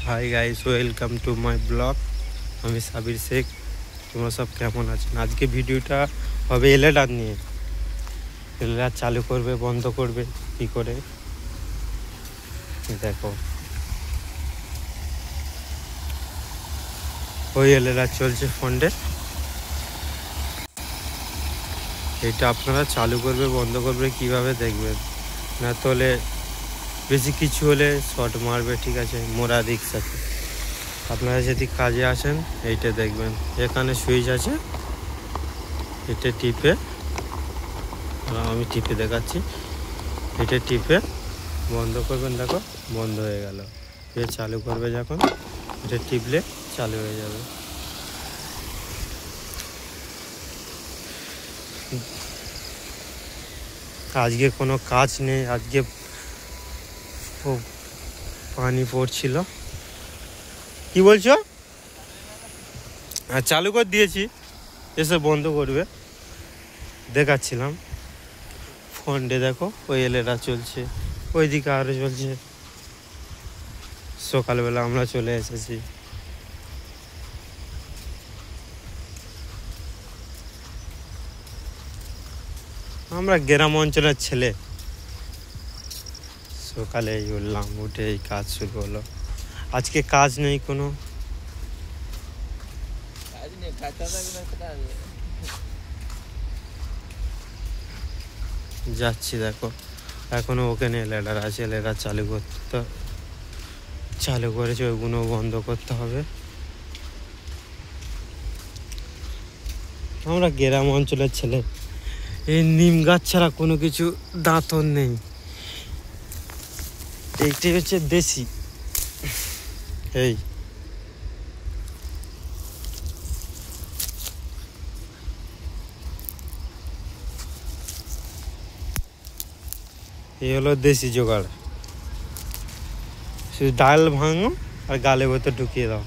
Hi guys, welcome to my blog. আমি সাবির শেখ। তোমরা সব কেমন আছেন? আজকে ভিডিওটা হবে এলইডি নিয়ে। এলইডি চালু করবে বন্ধ করবে কি করে দেখো। ওই এলইডি চলছে ফন্ডে, এটা আপনারা চালু করবে বন্ধ করবে কিভাবে দেখবেন। না তাহলে বেশি কিছু হলে শর্ট মারবে, ঠিক আছে, মোরা রিক্স আছে। আপনারা যদি কাজে আসেন এইটা দেখবেন, এখানে সুইচ আছে, এটা টিপে, আমি টিপে দেখাচ্ছি, এটা টিপে বন্ধ করবেন। দেখো বন্ধ হয়ে গেল। এ চালু করবে যখন, এটা টিপলে চালু হয়ে যাবে। আজকে কোনো কাজ নেই, আজকে পানি পড়ছিল। কি বলছো? চালু করে দিয়েছি, এসে বন্ধ করবে দেখাচ্ছিলাম। ফোনটে দেখো, ওই এলইডি চলছে, ওইদিকে আরও চলছে। সকালবেলা আমরা চলে এসেছি। আমরা গ্রাম অঞ্চলের ছেলে, সকালে উঠলাম, উঠে এই কাজ শুরু হলো। আজকে কাজ নেই কোনো, যাচ্ছি। দেখো এখনো ওখানে এলইডি আছে, এলইডি চালু করেছে, ওইগুলো বন্ধ করতে হবে। আমরা গ্রাম অঞ্চলের ছেলে, এই নিম গাছ ছাড়া কোনো কিছু দাঁতন নেই। এইটাই হচ্ছে দেশি। এই হলো দেশি জোগাড়। শুধু ডাল ভাঙো আর গালে ভেতর ঢুকিয়ে দাও।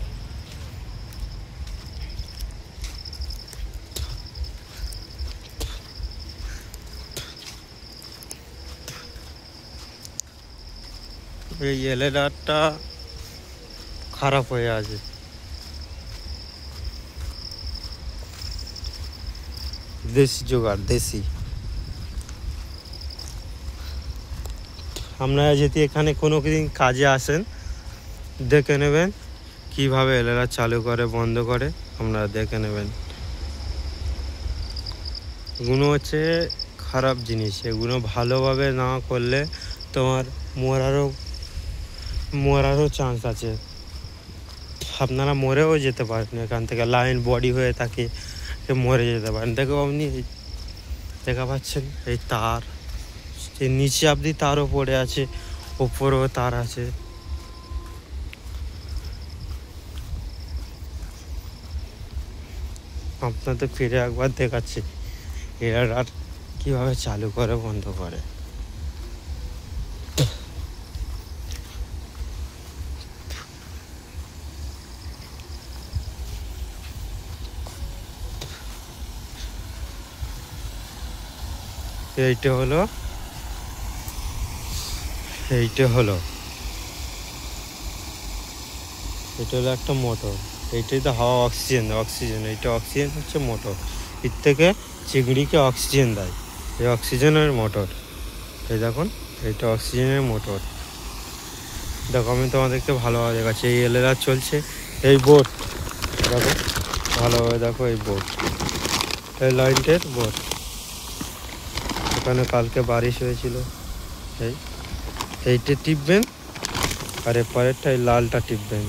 এই এলইডিটা খারাপ হয়ে আছে। দেশি জোগাড়, দেশি। আপনারা যদি এখানে কোনো দিন কাজে আসেন, দেখে নেবেন কিভাবে এলইডি চালু করে বন্ধ করে, আপনারা দেখে নেবেন। এগুলো হচ্ছে খারাপ জিনিস, এগুলো ভালোভাবে না করলে তোমার মরারও চান্স আছে। আপনারা মরেও যেতে পারেন, এখান থেকে লাইন বডি হয়ে থাকে, মরে যেতে পারেন। দেখো আপনি দেখা পাচ্ছেন এই তার, এই নিচে অবধি তারও পড়ে আছে, ওপরেও তার আছে। আপনাদের ফিরে একবার দেখাচ্ছি এরা কিভাবে চালু করে বন্ধ করে। এইটা হলো এটা হলো একটা মোটর। এইটাই তো হাওয়া, অক্সিজেন। এইটা অক্সিজেন হচ্ছে মোটর, এর থেকে চিংড়িকে অক্সিজেন দেয়। এই অক্সিজেনের মোটর, এই দেখুন, এইটা অক্সিজেনের মোটর। দেখো আমি তোমাদেরকে ভালোভাবে দেখাচ্ছি। এই এলইডি চলছে, এই বোর্ড দেখো ভালোভাবে, দেখো এই বোর্ড, এই লাইনটের বোর্ড। এখানে কালকে বারিশ হয়েছিল। এইটা টিপবেন, আর এরপরেরটা এই লালটা টিপবেন।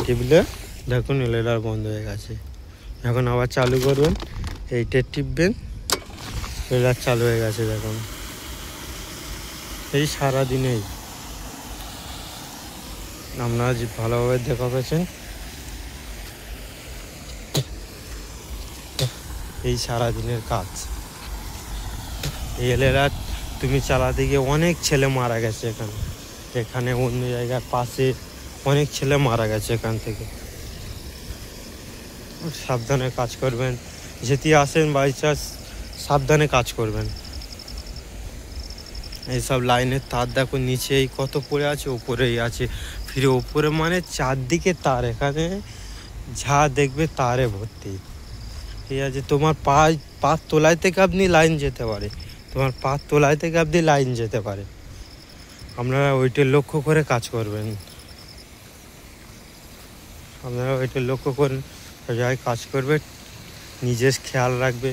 টিপলে দেখুন এলইডি বন্ধ হয়ে গেছে। এখন আবার চালু করবেন, এইটা টিপবেন, এলইডি চালু হয়ে গেছে। দেখুন এই সারাদিনেই আপনারা ভালোভাবে দেখা পেয়েছেন। এই সারাদিনের কাজ। এই এলইডি তুমি চালাতে গিয়ে অনেক ছেলে মারা গেছে, এখানে অন্য জায়গার পাশে অনেক ছেলে মারা গেছে এখান থেকে। সাবধানে কাজ করবেন, যেতে আসেন বাই চান্স সাবধানে কাজ করবেন। এইসব লাইনের তার দেখো নিচেই কত পড়ে আছে, ওপরেই আছে। ফিরে ওপরে মানে চারদিকে তার, এখানে যা দেখবে তারে ভর্তি। ঠিক আছে, তোমার পা তোলায় থেকে আপনি লাইন যেতে পারে, তোমার পা তোলায় থেকে আপনি লাইন যেতে পারে। আপনারা ওইটা লক্ষ্য করে কাজ করবেন, আপনারা ওইটা লক্ষ্য করেন, যাই কাজ করবে নিজের খেয়াল রাখবে।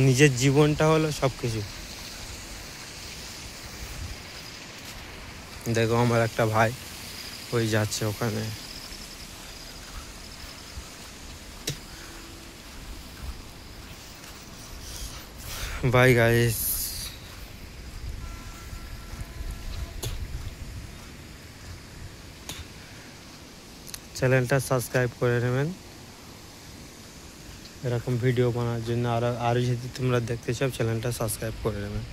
নিজের জীবনটা হলো সব কিছু। দেখো আমার একটা ভাই ওই যাচ্ছে ওখানে। বাই গাইস, চ্যানেলটা সাবস্ক্রাইব করে নেবেন এরকম ভিডিও বানার জন্য। আরও যদি তোমরা দেখতে চাও চ্যানেলটা সাবস্ক্রাইব করে নেবেন।